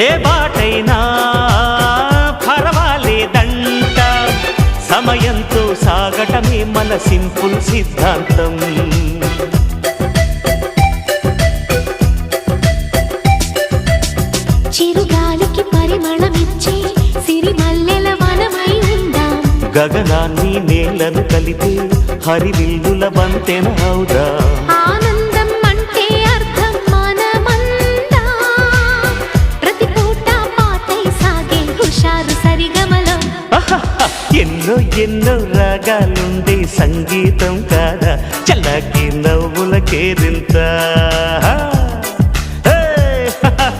ఏ బాటైనా పర్వాలేదంట, సమయంతో సాగటమే మన సింపుల్ సిద్ధాంతం. చిరుగాలికి పరిమళమిచ్చే సిరిమల్లెల వనమై ఉందాం, గగనాన్ని నేలను కలిపే హరివిల్లుల వంతెన అవుదాం. ఆనందం అంటే అర్థం మనమందా, ప్రతి పూట పాటై సాగే హుషారు సరిగమలో. ఎన్నో ఎన్నో రాగాలుండే సంగీతం కాదా, చల్లకి నవ్వుల కేరింత.